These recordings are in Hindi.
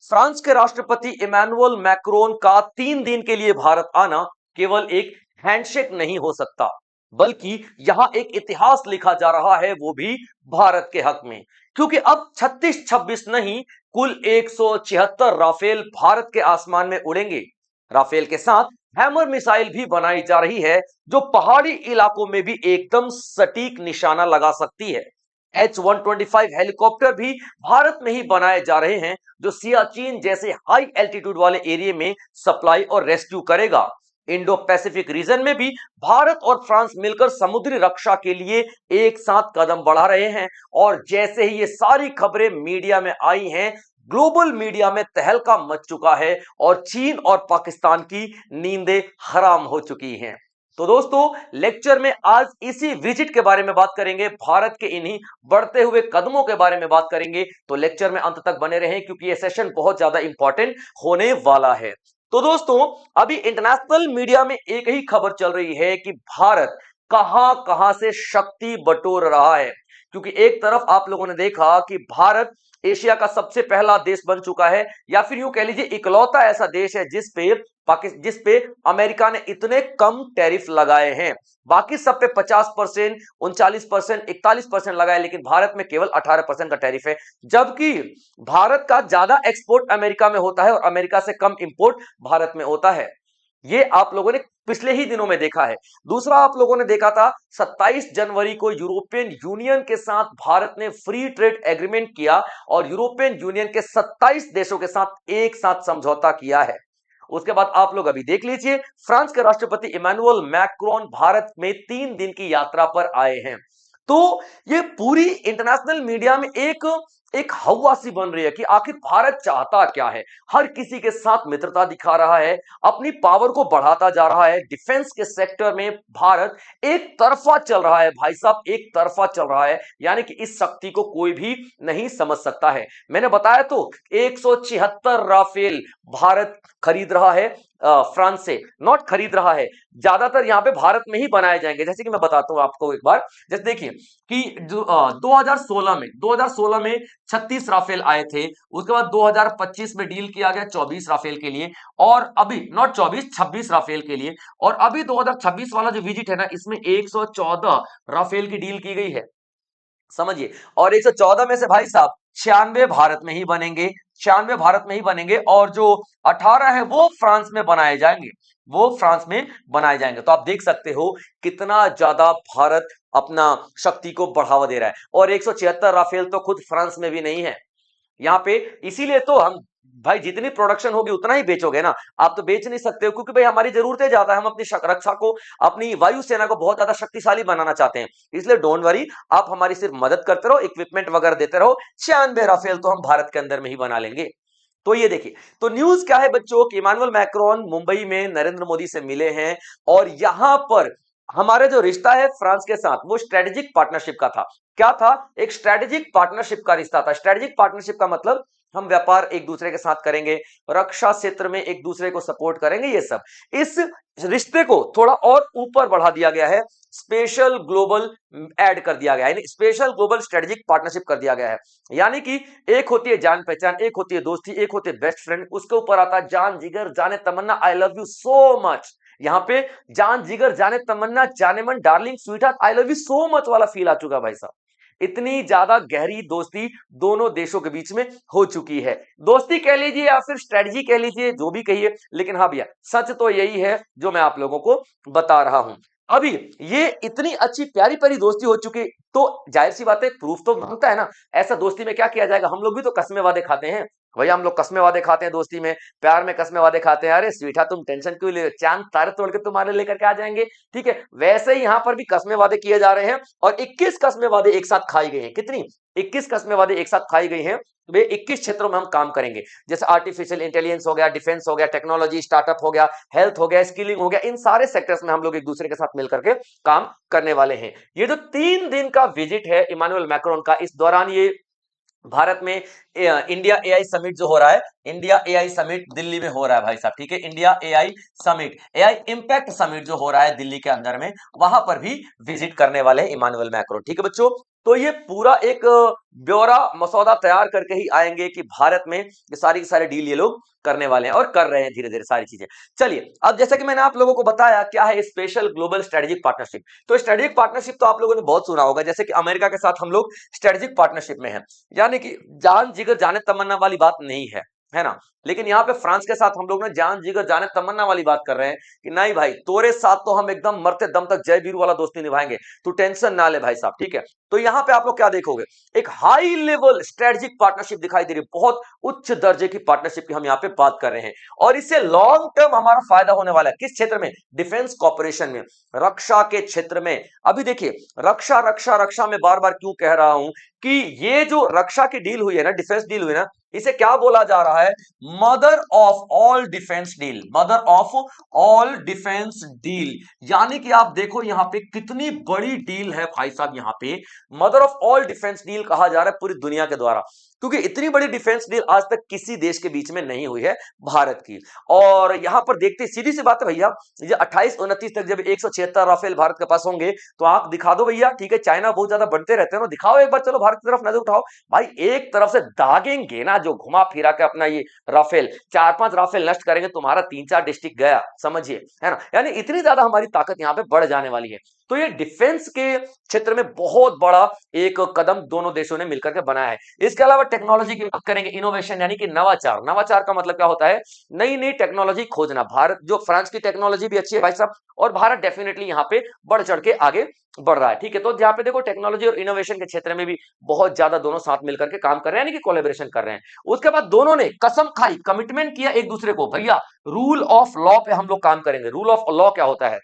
फ्रांस के राष्ट्रपति इमैनुअल मैक्रोन का 3 दिन के लिए भारत आना केवल एक हैंडशेक नहीं हो सकता, बल्कि यहां एक इतिहास लिखा जा रहा है, वो भी भारत के हक में। क्योंकि अब 36-26 नहीं, कुल 176 राफेल भारत के आसमान में उड़ेंगे। राफेल के साथ हैमर मिसाइल भी बनाई जा रही है, जो पहाड़ी इलाकों में भी एकदम सटीक निशाना लगा सकती है। H-125 हेलीकॉप्टर भी भारत में ही बनाए जा रहे हैं, जो सियाचिन जैसे हाई एल्टीट्यूड वाले एरिया में सप्लाई और रेस्क्यू करेगा। इंडो पैसिफिक रीजन में भी भारत और फ्रांस मिलकर समुद्री रक्षा के लिए एक साथ कदम बढ़ा रहे हैं। और जैसे ही ये सारी खबरें मीडिया में आई हैं, ग्लोबल मीडिया में तहलका मच चुका है और चीन और पाकिस्तान की नींदें हराम हो चुकी हैं। तो दोस्तों, लेक्चर में आज इसी विजिट के बारे में बात करेंगे, भारत के इन्हीं बढ़ते हुए कदमों के बारे में बात करेंगे। तो लेक्चर में अंत तक बने रहें, क्योंकि यह सेशन बहुत ज्यादा इंपॉर्टेंट होने वाला है। तो दोस्तों, अभी इंटरनेशनल मीडिया में एक ही खबर चल रही है कि भारत कहां कहां से शक्ति बटोर रहा है। क्योंकि एक तरफ आप लोगों ने देखा कि भारत एशिया का सबसे पहला देश बन चुका है, या फिर यूं कह लीजिए इकलौता ऐसा देश है जिस पे अमेरिका ने इतने कम टैरिफ लगाए हैं। बाकी सब पे 50%, 39%, 41% लगाए, लेकिन भारत में केवल 18% का टैरिफ है। जबकि भारत का ज्यादा एक्सपोर्ट अमेरिका में होता है और अमेरिका से कम इंपोर्ट भारत में होता है। ये आप लोगों ने पिछले ही दिनों में देखा है। दूसरा, आप लोगों ने देखा था 27 जनवरी को यूरोपियन यूनियन के साथ भारत ने फ्री ट्रेड एग्रीमेंट किया और यूरोपियन यूनियन के 27 देशों के साथ एक साथ समझौता किया है। उसके बाद आप लोग अभी देख लीजिए, फ्रांस के राष्ट्रपति इमैनुअल मैक्रोन भारत में 3 दिन की यात्रा पर आए हैं। तो ये पूरी इंटरनेशनल मीडिया में एक एक हवा सी बन रही है कि आखिर भारत चाहता क्या है। हर किसी के साथ मित्रता दिखा रहा है, अपनी पावर को बढ़ाता जा रहा है। डिफेंस के सेक्टर में भारत एक तरफा चल रहा है भाई साहब, एक तरफा चल रहा है। यानी कि इस शक्ति को कोई भी नहीं समझ सकता है। मैंने बताया तो 176 राफेल भारत खरीद रहा है, फ्रांस से नॉट खरीद रहा है। ज्यादातर यहां पे भारत में ही बनाए जाएंगे। जैसे कि मैं बताता हूं आपको एक बार, जैसे देखिए कि जो 2016 में 36 राफेल आए थे। उसके बाद 2025 में डील किया गया 24 राफेल के लिए, और अभी नॉट 24, 26 राफेल के लिए। और अभी 2026 वाला जो विजिट है ना, इसमें 114 राफेल की डील की गई है, समझिए। और 114 में से भाई साहब 96 भारत में ही बनेंगे, 96 भारत में ही बनेंगे, और जो 18 है वो फ्रांस में बनाए जाएंगे, वो फ्रांस में बनाए जाएंगे। तो आप देख सकते हो कितना ज्यादा भारत अपना शक्ति को बढ़ावा दे रहा है। और 176 राफेल तो खुद फ्रांस में भी नहीं है यहाँ पे। इसीलिए तो हम भाई जितनी प्रोडक्शन होगी उतना ही बेचोगे ना। आप तो बेच नहीं सकते हो, क्योंकि भाई हमारी जरूरतें ज्यादा है। हम अपनी रक्षा को, अपनी वायुसेना को बहुत ज्यादा शक्तिशाली बनाना चाहते हैं। इसलिए डोंट वरी, आप हमारी सिर्फ मदद करते रहो, इक्विपमेंट वगैरह देते रहो। 96 राफेल तो हम भारत के अंदर में ही बना लेंगे। तो ये देखिए, तो न्यूज क्या है बच्चों कि इमानुअल मैक्रोन मुंबई में नरेंद्र मोदी से मिले हैं। और यहां पर हमारे जो रिश्ता है फ्रांस के साथ, वो स्ट्रेटेजिक पार्टनरशिप का था। क्या था? एक स्ट्रेटेजिक पार्टनरशिप का रिश्ता था। स्ट्रेटेजिक पार्टनरशिप का मतलब हम व्यापार एक दूसरे के साथ करेंगे, रक्षा क्षेत्र में एक दूसरे को सपोर्ट करेंगे, ये सब। इस रिश्ते को थोड़ा और ऊपर बढ़ा दिया गया है, स्पेशल ग्लोबल ऐड कर दिया गया है, यानी स्पेशल ग्लोबल स्ट्रेटेजिक पार्टनरशिप कर दिया गया है। यानी कि एक होती है जान पहचान, एक होती है दोस्ती, एक होती है बेस्ट फ्रेंड, उसके ऊपर आता है जान जिगर जाने तमन्ना, I love you so much. यहाँ पे जान जिगर जाने तमन्ना, जाने मन, darling, sweetheart, I love you so much वाला फील आ चुका भाई साहब। इतनी ज्यादा गहरी दोस्ती दोनों देशों के बीच में हो चुकी है। दोस्ती कह लीजिए या फिर स्ट्रेटजी कह लीजिए, जो भी कहिए, लेकिन हाँ भैया, सच तो यही है जो मैं आप लोगों को बता रहा हूं। अभी ये इतनी अच्छी प्यारी प्यारी दोस्ती हो चुकी, तो जाहिर सी बात है प्रूफ तो मांगता है ना। ऐसा दोस्ती में क्या किया जाएगा, हम लोग भी तो कसमे वादे खाते हैं भैया। हम लोग कसमे वादे खाते हैं दोस्ती में, प्यार में कसमे वादे खाते हैं। अरे स्वीठा तुम टेंशन क्यों ले, चांद तारे तोड़ के तुम्हारे लेकर के आ जाएंगे, ठीक है। वैसे ही यहां पर भी कसमे वादे किए जा रहे हैं, और 21 कसमे वादे एक साथ खाई गई हैं। कितनी? 21 कसमे वादे एक साथ खाई गई हैं। वे 21 क्षेत्रों में हम काम करेंगे, जैसे आर्टिफिशियल इंटेलिजेंस हो गया, डिफेंस हो गया, टेक्नोलॉजी, स्टार्टअप हो गया, हेल्थ हो गया, स्किलिंग हो गया। इन सारे सेक्टर्स में हम लोग एक दूसरे के साथ मिलकर के काम करने वाले हैं। ये जो 3 दिन का विजिट है इमानुअल मैक्रोन का, इस दौरान ये भारत में इंडिया एआई समिट जो हो रहा है, इंडिया एआई समिट दिल्ली में हो रहा है भाई साहब, ठीक है। India AI summit, AI impact summit जो हो रहा है दिल्ली के अंदर में, वहां पर भी विजिट करने वाले हैं इमानुअल मैक्रोन, ठीक है बच्चों। तो ये पूरा एक ब्यौरा मसौदा तैयार करके ही आएंगे कि भारत में ये सारी की सारी डील ये लोग करने वाले हैं और कर रहे हैं धीरे धीरे सारी चीजें। चलिए, अब जैसा कि मैंने आप लोगों को बताया क्या है स्पेशल ग्लोबल स्ट्रेटेजिक पार्टनरशिप। तो स्ट्रेटेजिक पार्टनरशिप तो आप लोगों ने बहुत सुना होगा, जैसे कि अमेरिका के साथ हम लोग स्ट्रेटेजिक पार्टनरशिप में हैं, यानी कि जान जिगर जाने तमन्ना वाली बात नहीं है ना। लेकिन यहाँ पे फ्रांस के साथ हम लोग ने जान जिगर जाने तमन्ना वाली बात कर रहे हैं कि नहीं भाई, तोरे साथ तो हम एकदम मरते दम तक जय वीर वाला दोस्ती निभाएंगे, तू टेंशन ना ले भाई साहब, ठीक है। तो यहाँ पे आप लोग क्या देखोगे, एक हाई लेवल स्ट्रेटेजिक पार्टनरशिप दिखाई दे रही है, बहुत उच्च दर्जे की पार्टनरशिप की हम यहाँ पे बात कर रहे हैं। और इससे लॉन्ग टर्म हमारा फायदा होने वाला है। किस क्षेत्र में? डिफेंस कॉर्पोरेशन में, रक्षा के क्षेत्र में। अभी देखिए, रक्षा रक्षा रक्षा में बार बार क्यों कह रहा हूं कि ये जो रक्षा की डील हुई है ना, डिफेंस डील हुई ना, इसे क्या बोला जा रहा है? Mother of all defence deal, mother of all defence deal. यानी कि आप देखो यहां पे कितनी बड़ी डील है भाई साहब, यहां पे mother of all defence deal कहा जा रहा है पूरी दुनिया के द्वारा, क्योंकि इतनी बड़ी डिफेंस डील आज तक किसी देश के बीच में नहीं हुई है भारत की। और यहां पर देखते, सीधी सी बात है भैया, ये 28-29 तक जब 176 राफेल भारत के पास होंगे तो आप दिखा दो भैया, ठीक है, चाइना बहुत ज्यादा बढ़ते रहते हैं ना, दिखाओ एक बार, चलो भारत की तरफ नजर उठाओ भाई। एक तरफ से दागेंगे ना जो घुमा फिरा के अपना ये राफेल, 4-5 राफेल नष्ट करेंगे, तुम्हारा 3-4 डिस्ट्रिक्ट गया, समझिए, है ना। यानी इतनी ज्यादा हमारी ताकत यहाँ पे बढ़ जाने वाली है। तो ये डिफेंस के क्षेत्र में बहुत बड़ा एक कदम दोनों देशों ने मिलकर के बनाया है। इसके अलावा टेक्नोलॉजी की बात करेंगे, इनोवेशन यानी कि नवाचार। नवाचार का मतलब क्या होता है? नई नई टेक्नोलॉजी खोजना। भारत, जो फ्रांस की टेक्नोलॉजी भी अच्छी है भाई साहब, और भारत डेफिनेटली यहाँ पे बढ़ चढ़ के आगे बढ़ रहा है, ठीक है। तो जहां पे देखो टेक्नोलॉजी और इनोवेशन के क्षेत्र में भी बहुत ज्यादा दोनों साथ मिलकर के काम कर रहे हैं, यानी कि कोलैबोरेशन कर रहे हैं। उसके बाद दोनों ने कसम खाई, कमिटमेंट किया एक दूसरे को, भैया रूल ऑफ लॉ पे हम लोग काम करेंगे। रूल ऑफ लॉ क्या होता है?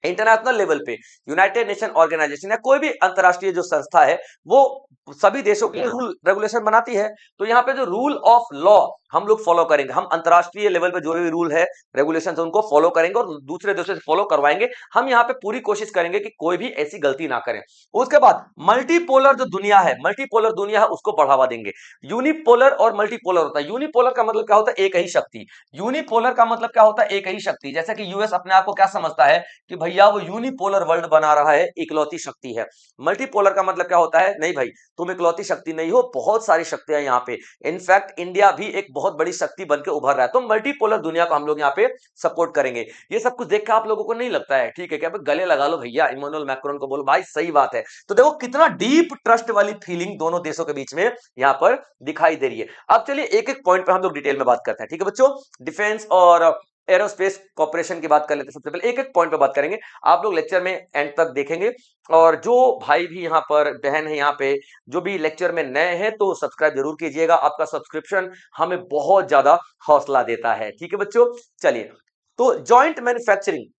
इंटरनेशनल लेवल पे यूनाइटेड नेशन ऑर्गेनाइजेशन या कोई भी अंतरराष्ट्रीय जो संस्था है, वो सभी देशों के लिए रूल रेगुलेशन बनाती है। तो यहाँ पे जो रूल ऑफ लॉ हम लोग फॉलो करेंगे, हम अंतरराष्ट्रीय लेवल पे जो भी रूल है, रेगुलेशन है, उनको फॉलो करेंगे और दूसरे देशों से फॉलो करवाएंगे। हम यहाँ पे पूरी कोशिश करेंगे कि कोई भी ऐसी गलती ना करें। उसके बाद मल्टीपोलर जो दुनिया है, मल्टीपोलर दुनिया है, उसको बढ़ावा देंगे। यूनिपोलर और मल्टीपोलर होता है। यूनिपोलर का मतलब क्या होता है? एक ही शक्ति। यूनिपोलर का मतलब क्या होता है? एक ही शक्ति। जैसा कि यूएस अपने आप को क्या समझता है कि भैया वो यूनिपोलर वर्ल्ड बना रहा है, इकलौती शक्ति है। मल्टीपोलर का मतलब क्या होता है? नहीं भाई, तुम इकलौती शक्ति नहीं हो, बहुत सारी शक्तियां यहाँ पे। इनफैक्ट इंडिया भी एक बहुत बड़ी शक्ति बनकर उभर रहा है। तो मल्टीपोलर दुनिया को हम लोग यहाँ पे सपोर्ट करेंगे। ये सब कुछ देख के आप लोगों को नहीं लगता है, ठीक है, क्या गले लगा लो भैया, इमैनुअल मैक्रोन को बोलो भाई, सही बात है। तो देखो कितना डीप ट्रस्ट वाली फीलिंग दोनों देशों के बीच में यहाँ पर दिखाई दे रही है। अब चलिए एक एक पॉइंट पर हम लोग डिटेल में बात करते हैं, ठीक है बच्चों। डिफेंस और एरोस्पेस कॉर्पोरेशन की बात कर लेते हैं। सबसे पहले एक एक पॉइंट पे बात करेंगे, आप लोग लेक्चर में एंड तक देखेंगे। और जो भाई भी यहाँ पर, बहन है यहाँ पे, जो भी लेक्चर में नए हैं, तो सब्सक्राइब जरूर कीजिएगा। आपका सब्सक्रिप्शन हमें बहुत ज्यादा हौसला देता है, ठीक है बच्चों। चलिए, तो जॉइंट मैन्युफैक्चरिंग,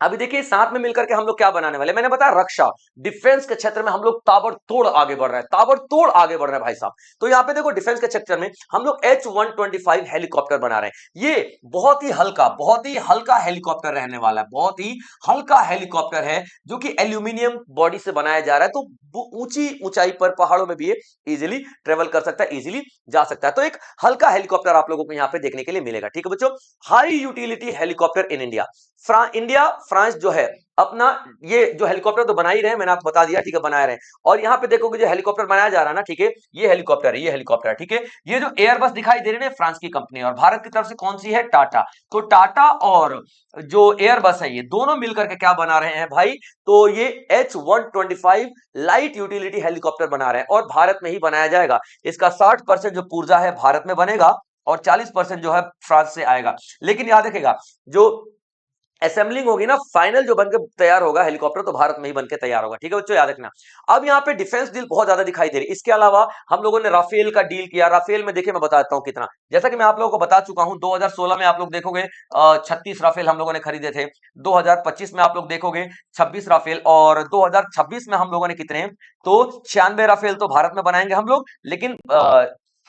अभी देखिए साथ में मिलकर के हम लोग क्या बनाने वाले, मैंने बताया रक्षा, डिफेंस के क्षेत्र में हम लोग ताबड़तोड़ आगे बढ़ रहे हैं, ताबड़तोड़ आगे बढ़ रहे हैं भाई साहब। तो यहाँ पे देखो डिफेंस के क्षेत्र में हम लोग H-125 हेलीकॉप्टर बना रहे हैं। ये बहुत ही हल्का हेलीकॉप्टर रहने वाला है, बहुत ही हल्का हेलीकॉप्टर है, जो कि एल्यूमिनियम बॉडी से बनाया जा रहा है। तो ऊंची ऊंचाई पर, पहाड़ों में भी ये इजिली ट्रेवल कर सकता है, इजिली जा सकता है। तो एक हल्का हेलीकॉप्टर आप लोगों को यहाँ पे देखने के लिए मिलेगा, ठीक है बच्चों। High utility helicopter in India. France जो है अपना ये जो हेलीकॉप्टर तो बना ही रहे हैं, मैंने आपको बता दिया, ठीक है, बना रहे हैं। और यहाँ पे देखोगे जो हेलीकॉप्टर बनाया जा रहा है ना, ठीक है, ये हेलीकॉप्टर है, ये हेलीकॉप्टर है, ठीक है। ये जो एयरबस दिखाई दे रही है फ्रांस की कंपनी, और भारत की तरफ से कौन सी है? टाटा। तो टाटा और जो एयरबस है, ये दोनों मिलकर के क्या बना रहे हैं भाई? तो ये H-125 लाइट यूटिलिटी हेलीकॉप्टर बना रहे हैं, और भारत में ही बनाया जाएगा। इसका 60% जो पुर्जा है भारत में बनेगा, और 40% जो है फ्रांस से आएगा। लेकिन याद रखेगा, जो असेंबलिंग होगी ना, फाइनल जो बनकर तैयार होगा हेलीकॉप्टर, तो भारत में ही बनकर तैयार होगा, ठीक है बच्चों, याद रखना। अब यहाँ पे डिफेंस डील बहुत ज्यादा दिखाई दे रही है। इसके अलावा हम लोगों ने राफेल का डील किया। राफेल में देखिए मैं बताता हूँ कितना, जैसा कि मैं आप लोगों को बता चुका हूं, 2016 में आप लोग देखोगे 36 राफेल हम लोगों ने खरीदे थे। 2025 में आप लोग देखोगे 26 राफेल, और 2026 में हम लोगों ने कितने? तो 96 राफेल तो भारत में बनाएंगे हम लोग, लेकिन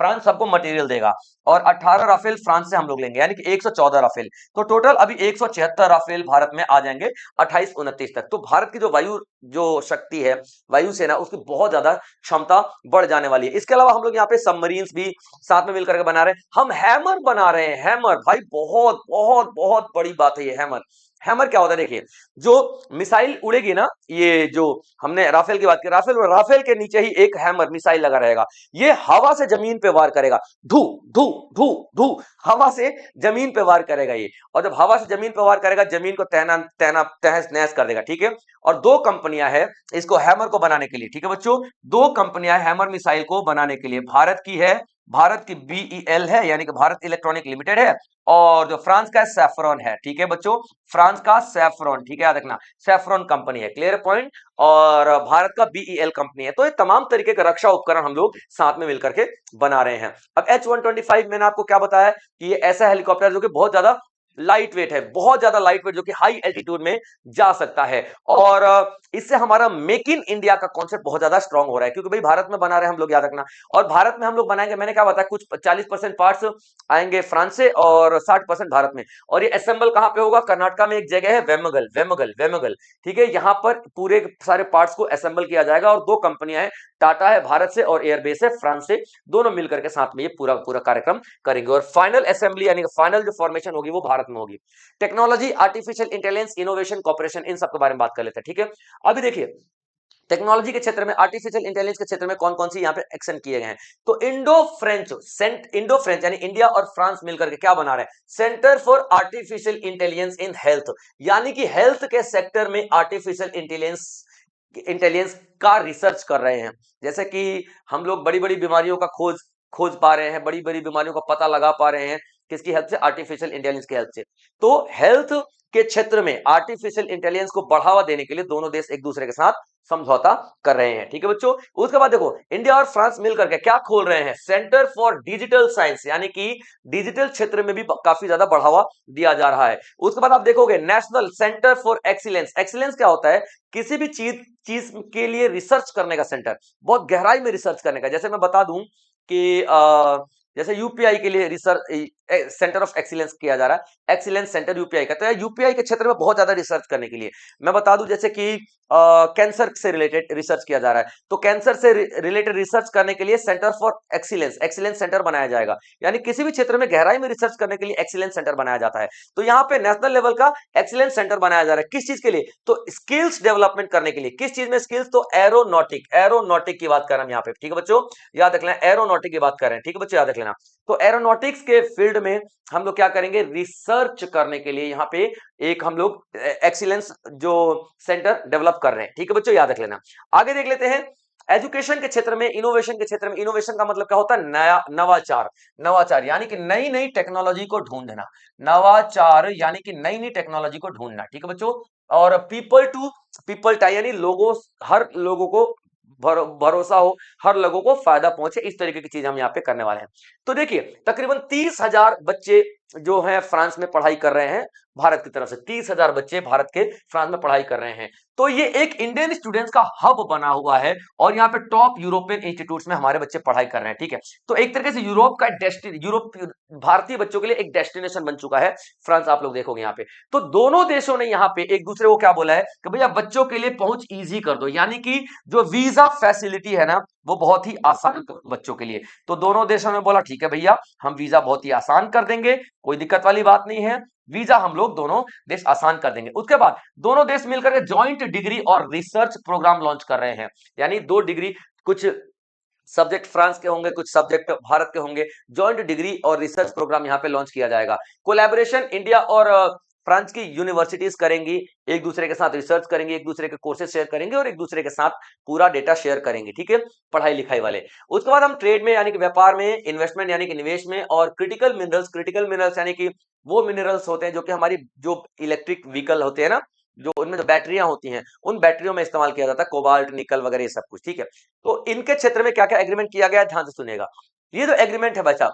फ्रांस सबको मटेरियल देगा। और 18 राफेल फ्रांस से हम लोग लेंगे, यानी कि 114 राफेल। तो टोटल अभी 176 राफेल भारत में आ जाएंगे 28-29 तक। तो भारत की जो वायु जो शक्ति है, वायुसेना, उसकी बहुत ज्यादा क्षमता बढ़ जाने वाली है। इसके अलावा हम लोग यहाँ पे सबमरीन्स भी साथ में मिलकर के बना रहे हैं। हम हैमर बना रहे हैं, हैमर भाई, बहुत बहुत बहुत बड़ी बात है ये हैमर। हैमर क्या होता है, देखिए जो मिसाइल उड़ेगी ना, ये जो हमने राफेल की बात की, राफेल के नीचे ही एक हैमर मिसाइल लगा रहेगा, ये हवा से जमीन पे वार करेगा, धू धू धू धू, हवा से जमीन पे वार करेगा ये। और जब हवा से जमीन पे वार करेगा, जमीन को तहना तहना तहस नहस कर देगा, ठीक है। और दो कंपनियां हैं इसको हैमर को बनाने के लिए, ठीक है बच्चों, दो कंपनियां हैमर मिसाइल को बनाने के लिए, भारत की है, भारत की बीईएल है यानी कि भारत इलेक्ट्रॉनिक लिमिटेड है, और जो फ्रांस का सैफरॉन है, ठीक है बच्चों, फ्रांस का सैफरॉन, ठीक है, याद रखना सैफरॉन कंपनी है, क्लियर पॉइंट। और भारत का बीईएल कंपनी है। तो ये तमाम तरीके के रक्षा उपकरण हम लोग साथ में मिलकर के बना रहे हैं। अब H-125 मैंने आपको क्या बताया कि ये ऐसा हेलीकॉप्टर जो कि बहुत ज्यादा लाइट वेट है, बहुत ज्यादा लाइट वेट, जो कि हाई एल्टीट्यूड में जा सकता है। और इससे हमारा मेक इन इंडिया का कॉन्सेप्ट बहुत ज्यादा स्ट्रांग हो रहा है, क्योंकि भाई भारत में बना रहे हैं हम लोग, याद रखना। और भारत में हम लोग बनाएंगे, मैंने क्या बताया, कुछ 40% पार्ट्स आएंगे फ्रांस से और 60% भारत में। और ये असेंबल कहां पे होगा, कर्नाटक में एक जगह है वेमगल, वेमगल वेमगल, ठीक है, यहां पर पूरे सारे पार्ट्स को असेंबल किया जाएगा। और दो कंपनियां हैं, टाटा है भारत से और एयरबेस है फ्रांस से, दोनों मिलकर के साथ में ये पूरा पूरा कार्यक्रम करेंगे। और फाइनल असेंबली यानी फाइनल जो फॉर्मेशन होगी वो भारत में होगी। Technology, artificial intelligence, innovation, corporation, इन सब के बारे में बात कर लेते हैं, ठीक है। अभी देखिए टेक्नोलॉजी के क्षेत्र में, आर्टिफिशियल इंटेलिजेंस के क्षेत्र में कौन कौन सी यहां पे एक्शन किए गए हैं, तो इंडो फ्रेंच यानी इंडिया और फ्रांस मिलकर के क्या बना रहे हैं, centre for artificial intelligence in health, यानी कि हेल्थ के सेक्टर में आर्टिफिशियल इंटेलिजेंस का रिसर्च कर रहे हैं। जैसे कि हम लोग बड़ी बड़ी बीमारियों का खोज खोज पा रहे हैं, बड़ी बड़ी बीमारियों का पता लगा पा रहे हैं, किसकी हेल्प से, आर्टिफिशियल इंटेलिजेंस की हेल्प से। तो हेल्थ के क्षेत्र में आर्टिफिशियल इंटेलिजेंस को बढ़ावा देने के लिए दोनों देश एक दूसरे के साथ समझौता कर रहे हैं, ठीक है बच्चों। उसके बाद देखो इंडिया और फ्रांस मिलकर के क्या खोल रहे हैं, सेंटर फॉर डिजिटल साइंस, यानी कि डिजिटल क्षेत्र में भी काफी ज्यादा बढ़ावा दिया जा रहा है। उसके बाद आप देखोगे national centre for excellence, excellence क्या होता है, किसी भी चीज चीज के लिए रिसर्च करने का सेंटर, बहुत गहराई में रिसर्च करने का। जैसे मैं बता दूं कि जैसे यूपीआई के लिए रिसर्च सेंटर ऑफ एक्सीलेंस किया जा रहा है, एक्सीलेंस सेंटर यूपीआई का, तो यूपीआई के क्षेत्र में बहुत ज्यादा रिसर्च करने के लिए मैं बता दूं, जैसे कि कैंसर से रिलेटेड रिसर्च किया जा रहा है, तो कैंसर से रिलेटेड रिसर्च करने के लिए centre for excellence, excellence centre बनाया जाएगा। यानी किसी भी क्षेत्र में गहराई में रिसर्च करने के लिए एक्सीलेंस सेंटर बनाया जाता है। तो यहाँ पे नेशनल लेवल का एक्सीलेंस सेंटर बनाया जा रहा है, किस चीज के लिए, तो स्किल्स डेवलपमेंट करने के लिए। किस चीज में स्किल्स, तो एरोनॉटिक, एरोनॉटिक की बात कर रहे हैं यहाँ पे, ठीक है बच्चों, याद रख लेना, एरोनॉटिक की बात कर रहे हैं, ठीक है बच्चों, याद रख लेना। तो एरोनॉटिक्स के फील्ड में हम लोग क्या करेंगे, रिसर्च करने के लिए यहाँ पे एक हम लोग एक्सीलेंस जो सेंटर डेवलप कर रहे हैं, ठीक है बच्चों, याद रख लेना। आगे देख लेते हैं एजुकेशन के क्षेत्र में, इनोवेशन के क्षेत्र में। इनोवेशन का मतलब क्या होता है, नया नवाचार, नवाचार यानी कि नई नई टेक्नोलॉजी को ढूंढना, नवाचार यानी कि नई नई टेक्नोलॉजी को ढूंढना, ठीक है बच्चों। और पीपल टू पीपल टाई यानी लोगों, हर लोगों को भरोसा हो, हर लोगों को फायदा पहुंचे, इस तरीके की चीज हम यहाँ पे करने वाले हैं। तो देखिए तकरीबन 30,000 बच्चे जो हैं फ्रांस में पढ़ाई कर रहे हैं, भारत की तरफ से 30,000 बच्चे भारत के फ्रांस में पढ़ाई कर रहे हैं। तो ये एक इंडियन स्टूडेंट्स का हब बना हुआ है, और यहाँ पे टॉप यूरोपियन इंस्टीट्यूट्स में हमारे बच्चे पढ़ाई कर रहे हैं, ठीक है। तो एक तरीके से यूरोप का यूरोप भारतीय बच्चों के लिए एक डेस्टिनेशन बन चुका है फ्रांस, आप लोग देखोगे यहाँ पे। तो दोनों देशों ने यहाँ पे एक दूसरे को क्या बोला है कि भैया बच्चों के लिए पहुंच इजी कर दो, यानी कि जो वीजा फैसिलिटी है ना वो बहुत ही आसान कर दो बच्चों के लिए। तो दोनों देशों ने बोला ठीक है भैया हम वीजा बहुत ही आसान कर देंगे, कोई दिक्कत वाली बात नहीं है, वीजा हम लोग दोनों देश आसान कर देंगे। उसके बाद दोनों देश मिलकर के ज्वाइंट डिग्री और रिसर्च प्रोग्राम लॉन्च कर रहे हैं, यानी 2 डिग्री, कुछ सब्जेक्ट फ्रांस के होंगे, कुछ सब्जेक्ट भारत के होंगे, ज्वाइंट डिग्री और रिसर्च प्रोग्राम यहां पे लॉन्च किया जाएगा। कोलैबोरेशन इंडिया और फ्रांस की यूनिवर्सिटीज करेंगी, एक दूसरे के साथ रिसर्च करेंगे, एक दूसरे के कोर्सेज शेयर करेंगे और एक दूसरे के साथ पूरा डेटा शेयर करेंगे, ठीक है, पढ़ाई लिखाई वाले। उसके बाद हम ट्रेड में यानी कि व्यापार में, इन्वेस्टमेंट यानी कि निवेश में, और क्रिटिकल मिनरल्स यानी कि वो मिनरल्स होते हैं जो कि हमारी जो इलेक्ट्रिक व्हीकल होते हैं ना, जो उनमें जो बैटरियां होती हैं, उन बैटरियों में इस्तेमाल किया जाता है, कोबाल्ट, निकल वगैरह ये सब कुछ, ठीक है। तो इनके क्षेत्र में क्या क्या एग्रीमेंट किया गया है, ध्यान से सुनिएगा। ये जो एग्रीमेंट है बच्चा,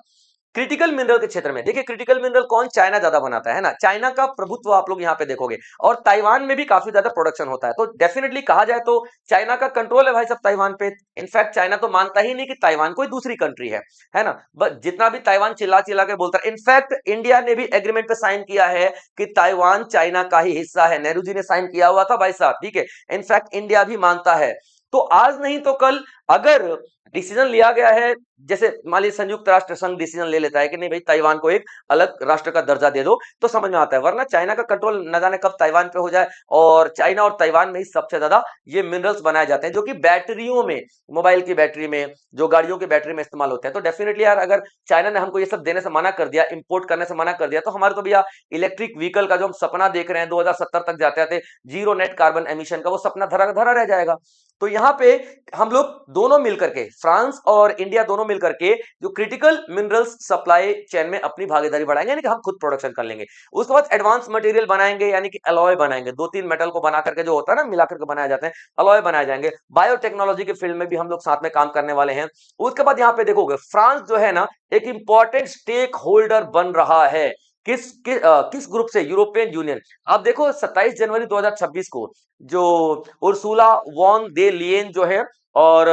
क्रिटिकल मिनरल के क्षेत्र में, देखिए क्रिटिकल मिनरल कौन, चाइना ज्यादा बनाता है ना, चाइना का प्रभुत्व आप लोग यहाँ पे देखोगे, और ताइवान में भी काफी ज्यादा प्रोडक्शन होता है। तो डेफिनेटली कहा जाए तो चाइना का कंट्रोल है भाई सब ताइवान पे। इनफैक्ट चाइना तो मानता ही नहीं कि ताइवान कोई दूसरी कंट्री है ना, बस जितना भी ताइवान चिल्ला चिल्ला के बोलता है। इनफैक्ट इंडिया ने भी एग्रीमेंट पे साइन किया है कि ताइवान चाइना का ही हिस्सा है, नेहरू जी ने साइन किया हुआ था भाई साहब, ठीक है। इनफैक्ट इंडिया भी मानता है। तो आज नहीं तो कल अगर डिसीजन लिया गया है, जैसे मान लीजिए संयुक्त राष्ट्र संघ डिसीजन ले लेता है कि नहीं भाई ताइवान को एक अलग राष्ट्र का दर्जा दे दो, तो समझ में आता है, वरना चाइना का कंट्रोल न जाने कब ताइवान पे हो जाए। और चाइना और ताइवान में ही सबसे ज्यादा ये मिनरल्स बनाए जाते हैं जो कि बैटरियों में, मोबाइल की बैटरी में, जो गाड़ियों की बैटरी में इस्तेमाल होते हैं। तो डेफिनेटली यार अगर चाइना ने हमको ये सब देने से मना कर दिया, इंपोर्ट करने से मना कर दिया, तो हमारे तो भैया इलेक्ट्रिक व्हीकल का जो हम सपना देख रहे हैं 2070 तक जाते जाते जीरो नेट कार्बन एमिशन का, वो सपना धरा धरा रह जाएगा। तो यहाँ पे हम लोग दोनों मिलकर के, फ्रांस और इंडिया दोनों मिलकर के जो क्रिटिकल मिनरल्स सप्लाई चेन में अपनी भागीदारी बढ़ाएंगे, यानी कि हम खुद प्रोडक्शन कर लेंगे। उसके बाद एडवांस मटेरियल बनाएंगे, यानी कि अलॉय बनाएंगे, दो तीन मेटल को बना करके, जो होता है ना मिलाकर के बनाए जाते हैं, अलॉय बनाए जाएंगे। बायोटेक्नोलॉजी के फील्ड में भी हम लोग साथ में काम करने वाले हैं। उसके बाद यहाँ पे देखोगे फ्रांस जो है ना एक इंपॉर्टेंट स्टेक होल्डर बन रहा है। किस ग्रुप से? European union. आप देखो 27 जनवरी 2026 को जो उर्सुला वॉन दे लियन जो है और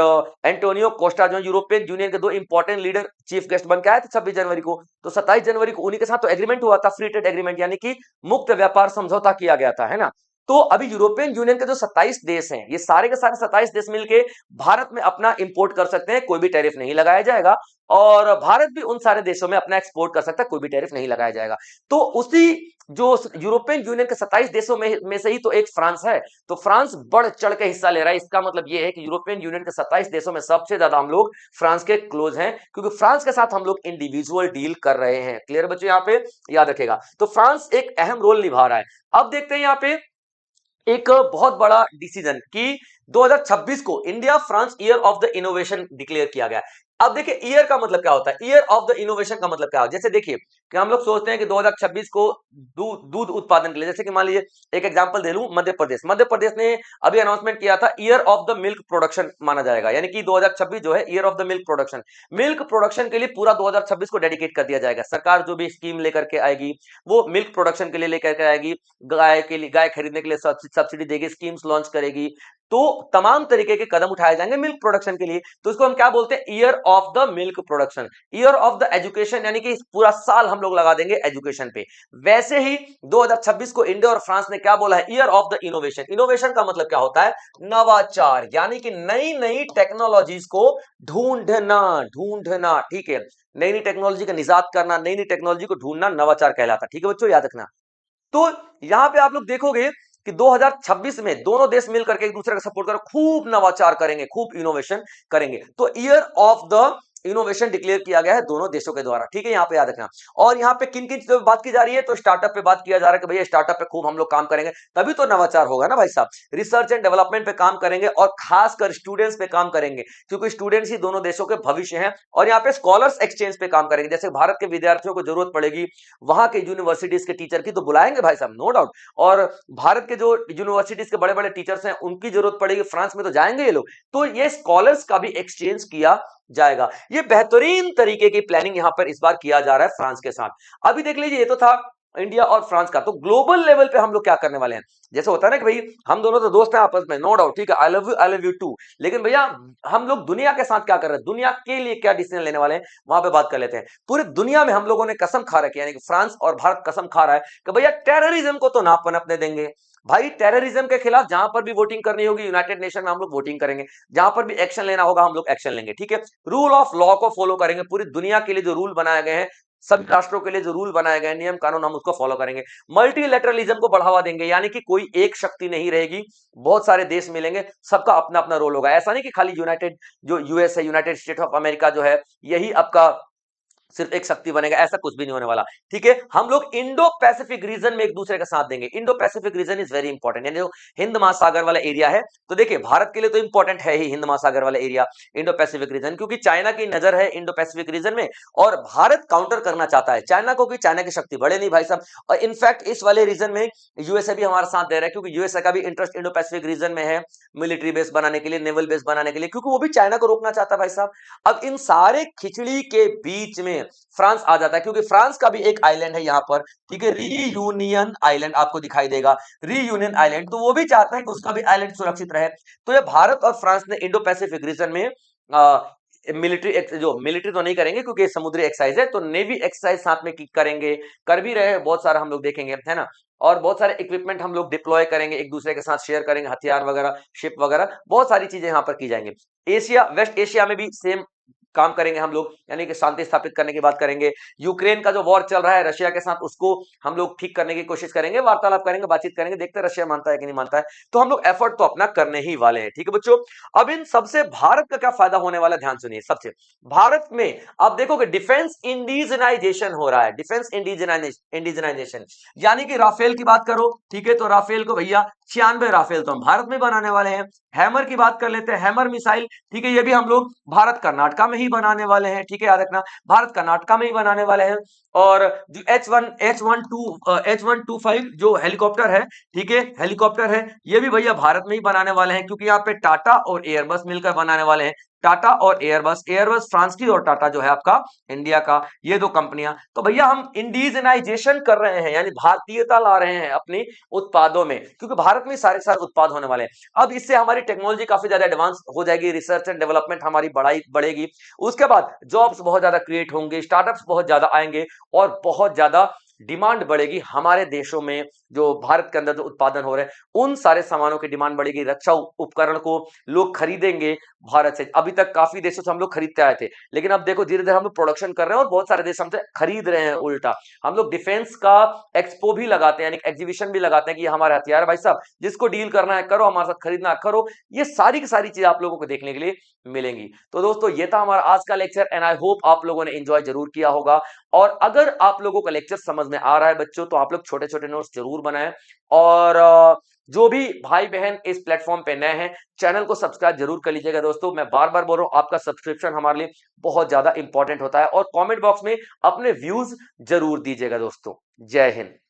एंटोनियो कोस्टा जो यूरोपियन यूनियन के दो इंपॉर्टेंट लीडर चीफ गेस्ट बन के आए थे 26 जनवरी को। तो 27 जनवरी को उन्हीं के साथ तो एग्रीमेंट हुआ था, फ्री ट्रेड एग्रीमेंट, यानी कि मुक्त व्यापार समझौता किया गया था, है ना। तो अभी यूरोपियन यूनियन के जो 27 देश हैं, ये सारे के सारे 27 देश मिलके भारत में अपना इंपोर्ट कर सकते हैं, कोई भी टैरिफ नहीं लगाया जाएगा। और भारत भी उन सारे देशों में अपना एक्सपोर्ट कर सकता है, कोई भी टैरिफ नहीं लगाया जाएगा। तो उसी जो यूरोपियन यूनियन के 27 देशों में से ही तो एक फ्रांस है। तो फ्रांस बढ़ चढ़ के हिस्सा ले रहा है। इसका मतलब यह है कि यूरोपियन यूनियन के 27 देशों में सबसे ज्यादा हम लोग फ्रांस के क्लोज हैं, क्योंकि फ्रांस के साथ हम लोग इंडिविजुअल डील कर रहे हैं। क्लियर बच्चों? यहाँ पे याद रखेगा। तो फ्रांस एक अहम रोल निभा रहा है। अब देखते हैं यहाँ पे एक बहुत बड़ा डिसीजन कि 2026 को India France year of the innovation declare किया गया। अब देखिए ईयर का मतलब क्या होता है, ईयर ऑफ द इनोवेशन का मतलब क्या होता है। जैसे देखिए कि हम लोग सोचते हैं कि 2026 को दूध उत्पादन के लिए, जैसे कि मान लीजिए एक एग्जांपल दे लूं, मध्य प्रदेश ने अभी अनाउंसमेंट किया था year of the milk production माना जाएगा, यानी कि 2026 जो है year of the milk production के लिए पूरा 2026 को डेडिकेट कर दिया जाएगा। सरकार जो भी स्कीम लेकर के आएगी वो मिल्क प्रोडक्शन के लिए लेकर के आएगी, गाय खरीदने के लिए सब्सिडी देगी, स्कीम्स लॉन्च करेगी। तो तमाम तरीके के कदम उठाए जाएंगे मिल्क प्रोडक्शन के लिए। तो इसको हम क्या बोलते हैं? Year of the milk production. Year of the education, यानी कि पूरा साल हम लोग लगा देंगे एजुकेशन पे। वैसे ही 2026 को इंडिया और फ्रांस ने क्या बोला है? Year of the innovation. Innovation का मतलब क्या होता है? नवाचार, यानी कि नई नई टेक्नोलॉजीज को ढूंढना, ठीक है। नई नई टेक्नोलॉजी का निजात करना, नई नई टेक्नोलॉजी को ढूंढना नवाचार कहलाता है। ठीक है बच्चों, याद रखना। तो यहां पे आप लोग देखोगे कि 2026 में दोनों देश मिलकर के एक दूसरे का सपोर्ट कर खूब नवाचार करेंगे, खूब इनोवेशन करेंगे। तो year of the innovation declare किया गया है दोनों देशों के द्वारा। ठीक है, यहां पे याद रखना। और यहां पे किन किन चीजों पे बात की जा रही है? तो स्टार्टअप पे बात किया जा रहा है कि भैया स्टार्टअप पे खूब हम लोग काम करेंगे, तभी तो नवाचार होगा ना भाई साहब। रिसर्च एंड डेवलपमेंट पे काम करेंगे और खासकर स्टूडेंट्स पे काम करेंगे, क्योंकि स्टूडेंट्स ही दोनों देशों के भविष्य हैं। और यहाँ पे स्कॉलर्स एक्सचेंज पे काम करेंगे, जैसे भारत के विद्यार्थियों को जरूरत पड़ेगी वहां के यूनिवर्सिटीज के टीचर की, तो बुलाएंगे भाई साहब, नो डाउट। और भारत के जो यूनिवर्सिटीज के बड़े बड़े टीचर्स हैं उनकी जरूरत पड़ेगी, फ्रांस में तो जाएंगे ये लोग। तो ये स्कॉलर्स का भी एक्सचेंज किया जाएगा। ये बेहतरीन तरीके की प्लानिंग यहां पर इस बार किया जा रहा है फ्रांस के साथ। अभी देख लीजिए, ये तो था इंडिया और फ्रांस का। तो ग्लोबल लेवल पे हम लोग क्या करने वाले हैं? जैसे होता है ना कि भाई हम दोनों तो दोस्त हैं आपस में, नो डाउट, ठीक है, आई लव यू टू। लेकिन भैया हम लोग दुनिया के साथ क्या कर रहे हैं, दुनिया के लिए क्या डिसीजन लेने वाले हैं, वहां पे बात कर लेते हैं। पूरी दुनिया में हम लोगों ने कसम खा रखी है, यानी कि फ्रांस और भारत कसम खा रहा है कि भैया टेररिज्म को तो ना पनपने देंगे। भाई टेररिज्म के खिलाफ जहां पर भी वोटिंग करनी होगी यूनाइटेड नेशन में हम लोग वोटिंग करेंगे, जहां पर भी एक्शन लेना होगा हम लोग एक्शन लेंगे। ठीक है, रूल ऑफ लॉ को फॉलो करेंगे। पूरी दुनिया के लिए जो रूल बनाए गए हैं, सभी राष्ट्रों के लिए जो रूल बनाए गए नियम कानून, हम उसको फॉलो करेंगे। मल्टीलैटरलिज्म को बढ़ावा देंगे, यानी कि कोई एक शक्ति नहीं रहेगी, बहुत सारे देश मिलेंगे, सबका अपना अपना रोल होगा। ऐसा नहीं कि खाली यूनाइटेड जो यूएस है, यूनाइटेड स्टेट ऑफ अमेरिका जो है, यही आपका सिर्फ एक शक्ति बनेगा, ऐसा कुछ भी नहीं होने वाला। ठीक है, हम लोग इंडो पैसिफिक रीजन में एक दूसरे का साथ देंगे। Indo Pacific region is very important, यानी जो हिंद महासागर वाला एरिया है। तो देखिए भारत के लिए तो इंपॉर्टेंट है ही हिंद महासागर वाला एरिया, इंडो पैसिफिक रीजन, क्योंकि चाइना की नजर है इंडो पैसिफिक रीजन में और भारत काउंटर करना चाहता है चाइना को, कि चाइना की शक्ति बढ़े नहीं भाई साहब। और इनफैक्ट इस वाले रीजन में यूएसए भी हमारा साथ दे रहा है, क्योंकि यूएसए का भी इंटरेस्ट इंडो पैसिफिक रीजन में है, मिलिट्री बेस बनाने के लिए, नेवल बेस बनाने के लिए, क्योंकि वो भी चाइना को रोकना चाहता है भाई साहब। अब इन सारे खिचड़ी के बीच में फ्रांस आ जाता है, क्योंकि फ्रांस का भी एक आइलैंड है यहाँ पर, ठीक है, रीयूनियन आइलैंड आपको दिखाई देगा, रीयूनियन आइलैंड। तो वो भी चाहता है कि उसका भी आइलैंड सुरक्षित रहे। तो ये भारत और फ्रांस ने इंडो पैसिफिक रीजन में मिलिट्री, जो मिलिट्री तो नहीं करेंगे क्योंकि समुद्री एक्सरसाइज है, तो नेवी एक्सरसाइज साथ में करेंगे, कर भी रहे हैं बहुत सारा, हम लोग देखेंगे, है ना। और बहुत सारे इक्विपमेंट हम लोग डिप्लॉय करेंगे, एक दूसरे के साथ शेयर करेंगे, हथियार वगैरह, शिप वगैरह, बहुत सारी चीजें यहां पर की जाएंगी। एशिया, वेस्ट एशिया में भी सेम काम करेंगे हम लोग, यानी कि शांति स्थापित करने की बात करेंगे। यूक्रेन का जो वॉर चल रहा है रशिया के साथ, उसको हम लोग ठीक करने की कोशिश करेंगे, वार्तालाप करेंगे, बातचीत करेंगे, देखते हैं रशिया मानता है कि नहीं मानता है। तो हम लोग एफर्ट तो अपना करने ही वाले हैं, ठीक है बच्चों। अब इन सबसे भारत का क्या फायदा होने वाला है, ध्यान सुनिए। सबसे भारत में आप देखोगे डिफेंस इंडिजनाइजेशन हो रहा है, डिफेंस इंडिजनाइजेशन, यानी कि राफेल की बात करो, ठीक है, तो राफेल को भैया 96 राफेल तो हम भारत में बनाने वाले हैं। हैमर की बात कर लेते हैं, हैमर मिसाइल, ठीक है, ये भी हम लोग भारत कर्नाटका में ही बनाने वाले हैं, ठीक है, याद रखना, भारत कर्नाटका में ही बनाने वाले हैं। और जो H125 जो हेलीकॉप्टर है, ठीक है, हेलीकॉप्टर है, ये भी भैया भारत में ही बनाने वाले हैं, क्योंकि यहाँ पे टाटा और एयरबस मिलकर बनाने वाले हैं। टाटा और एयरबस, एयरबस फ्रांस की और टाटा जो है आपका इंडिया का, ये दो कंपनियां। तो भैया हम इंडिजनाइजेशन कर रहे हैं, यानी भारतीयता ला रहे हैं अपने उत्पादों में, क्योंकि भारत में सारे सारे उत्पाद होने वाले हैं। अब इससे हमारी टेक्नोलॉजी काफी ज्यादा एडवांस हो जाएगी, रिसर्च एंड डेवलपमेंट हमारी बढ़ेगी। उसके बाद जॉब्स बहुत ज्यादा क्रिएट होंगे, स्टार्टअप्स बहुत ज्यादा आएंगे, और बहुत ज्यादा डिमांड बढ़ेगी हमारे देशों में। जो भारत के अंदर जो उत्पादन हो रहे हैं उन सारे सामानों की डिमांड बढ़ेगी, रक्षा उपकरण को लोग खरीदेंगे भारत से। अभी तक काफी देशों से हम लोग खरीदते आए थे, लेकिन अब देखो धीरे धीरे हम लोग प्रोडक्शन कर रहे हैं और बहुत सारे देश हमसे खरीद रहे हैं। उल्टा हम लोग डिफेंस का एक्सपो भी लगाते हैं, यानी एग्जीबिशन भी लगाते हैं कि ये हमारे हथियार है भाई साहब, जिसको डील करना है करो, हमारे साथ खरीदना है करो। ये सारी की सारी चीजें आप लोगों को देखने के लिए मिलेंगी। तो दोस्तों ये था हमारा आज का लेक्चर, एंड आई होप आप लोगों ने एंजॉय जरूर किया होगा। और अगर आप लोगों का लेक्चर समझ में आ रहा है बच्चों, तो आप लोग छोटे छोटे नोट्स जरूर बनाएं। और जो भी भाई बहन इस प्लेटफॉर्म पे नए हैं, चैनल को सब्सक्राइब जरूर कर लीजिएगा दोस्तों। मैं बार बार बोल रहा हूं, आपका सब्सक्रिप्शन हमारे लिए बहुत ज्यादा इंपॉर्टेंट होता है। और कमेंट बॉक्स में अपने व्यूज जरूर दीजिएगा दोस्तों। जय हिंद।